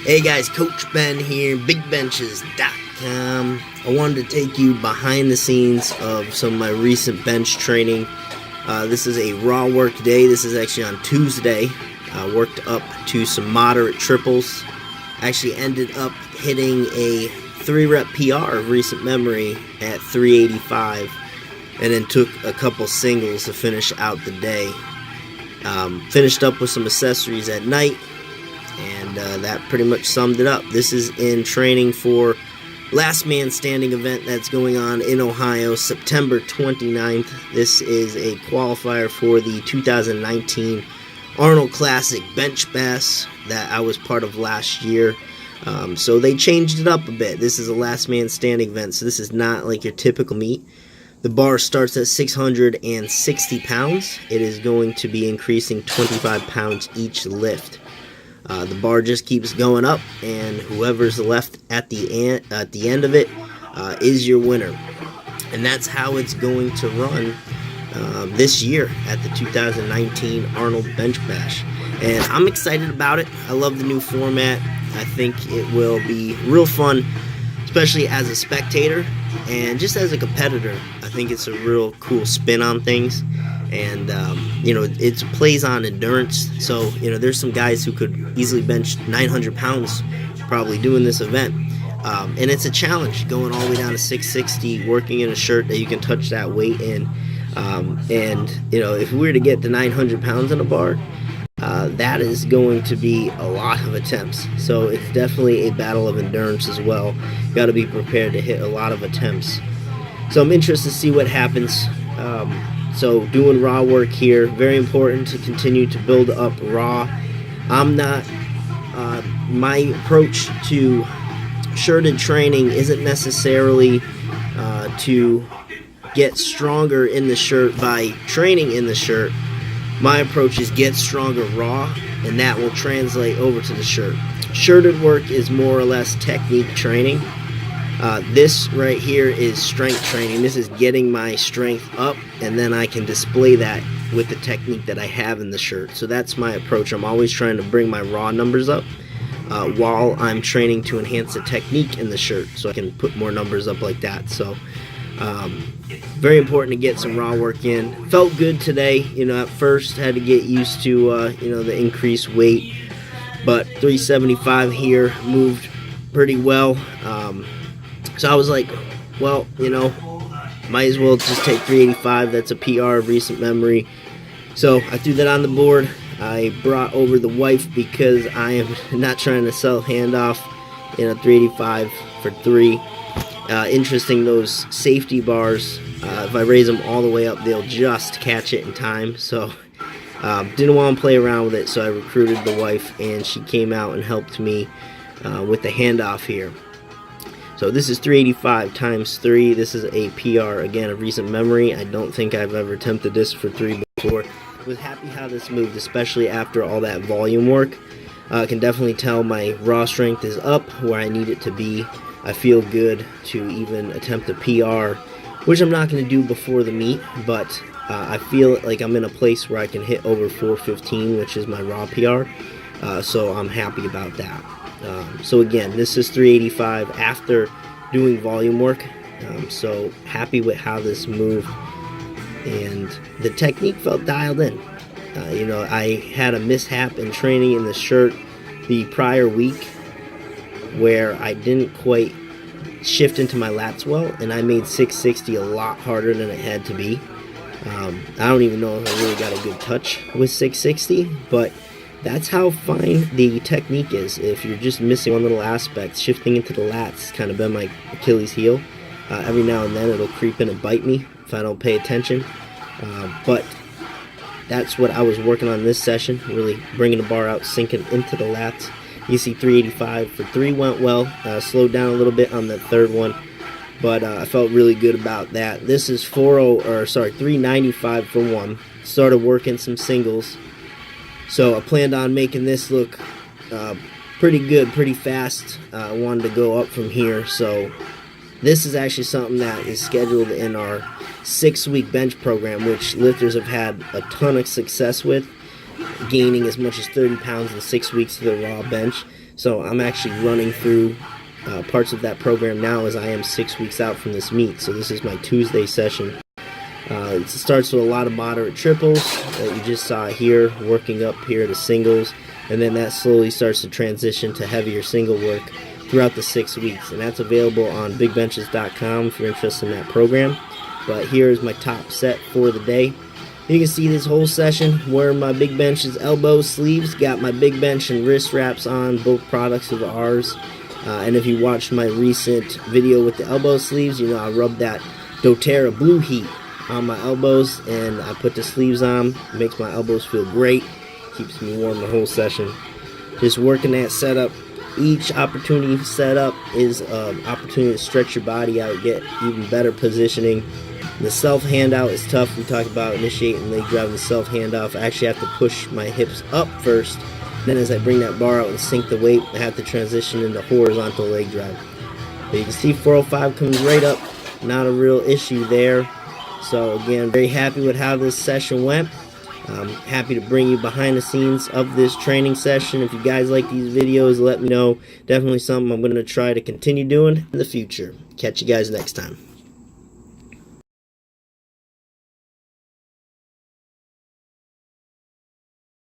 Hey guys, Coach Ben here, bigbenchas.com. I wanted to take you behind the scenes of some of my recent bench training. This is a raw work day. This is actually on Tuesday. Worked up to some moderate triples. Actually ended up hitting a 3-rep PR of recent memory at 385, and then took a couple singles to finish out the day. Finished up with some accessories at night, and that pretty much summed it up. This is in training for Last Man Standing event that's going on in Ohio, September 29th. This is a qualifier for the 2019 Arnold Classic Bench Bass that I was part of last year. So they changed it up a bit. This is a Last Man Standing event, so this is not like your typical meet. The bar starts at 660 pounds. It is going to be increasing 25 pounds each lift. The bar just keeps going up, and whoever's left at the end of it is your winner. And that's how it's going to run this year at the 2019 Arnold Bench Bash. And I'm excited about it. I love the new format. I think it will be real fun, especially as a spectator and just as a competitor. I think it's a real cool spin on things. And it plays on endurance, so there's some guys who could easily bench 900 pounds probably doing this event, and it's a challenge going all the way down to 660, working in a shirt that you can touch that weight in, if we were to get to 900 pounds in a bar, that is going to be a lot of attempts. So it's definitely a battle of endurance as well. You got to be prepared to hit a lot of attempts. So I'm interested to see what happens. So doing raw work here, very important to continue to build up raw. My approach to shirted training isn't necessarily to get stronger in the shirt by training in the shirt. My approach is get stronger raw, and that will translate over to the shirt. Shirted work is more or less technique training. This right here is strength training. This is getting my strength up, and then I can display that with the technique that I have in the shirt. So that's my approach. I'm always trying to bring my raw numbers up while I'm training to enhance the technique in the shirt, so I can put more numbers up like that. So very important to get some raw work in. Felt good today. At first had to get used to the increased weight, but 375 here moved pretty well. So I was like, well, might as well just take 385. That's a PR of recent memory. So I threw that on the board. I brought over the wife because I am not trying to sell handoff in a 385 for 3. Interesting, those safety bars, if I raise them all the way up, they'll just catch it in time. So didn't want to play around with it, so I recruited the wife, and she came out and helped me with the handoff here. So this is 385 times 3. This is a PR, again, of recent memory. I don't think I've ever attempted this for 3 before. Was happy how this moved, especially after all that volume work. I can definitely tell my raw strength is up where I need it to be. I feel good to even attempt a PR, which I'm not going to do before the meet, but I feel like I'm in a place where I can hit over 415, which is my raw PR. So I'm happy about that. So again, this is 385 after doing volume work. So happy with how this moved, and the technique felt dialed in. I had a mishap in training in the shirt the prior week where I didn't quite shift into my lats well, and I made 660 a lot harder than it had to be. I don't even know if I really got a good touch with 660, but that's how fine the technique is. If you're just missing one little aspect, shifting into the lats has kind of been my Achilles heel. Every now and then it'll creep in and bite me if I don't pay attention. But that's what I was working on this session, really bringing the bar out, sinking into the lats. You see 385 for 3 went well. Slowed down a little bit on the third one, but I felt really good about that. This is 395 for 1. Started working some singles. So I planned on making this look pretty good, pretty fast. I wanted to go up from here. So this is actually something that is scheduled in our 6-week bench program, which lifters have had a ton of success with. gaining as much as 30 pounds in 6 weeks to the raw bench. So I'm actually running through parts of that program now as I am 6 weeks out from this meet. So this is my Tuesday session. It starts with a lot of moderate triples that you just saw here, working up here to singles, and then that slowly starts to transition to heavier single work throughout the 6 weeks, and that's available on bigbenchas.com if you're interested in that program. But here's my top set for the day. You can see this whole session wearing my Big Benchas elbow sleeves, got my Big Bench and wrist wraps on, both products of ours. And if you watched my recent video with the elbow sleeves, you know I rubbed that doTERRA Blue Heat on my elbows, and I put the sleeves on. It makes my elbows feel great, keeps me warm the whole session. Just working that setup. Each opportunity setup is an opportunity to stretch your body out, get even better positioning. The self handout is tough. We talked about initiating leg drive and self handoff. I actually have to push my hips up first. Then as I bring that bar out and sink the weight, I have to transition into horizontal leg drive. But you can see 405 comes right up. Not a real issue there. So again, very happy with how this session went. I'm happy to bring you behind the scenes of this training session. If you guys like these videos, let me know. Definitely something I'm going to try to continue doing in the future. Catch you guys next time.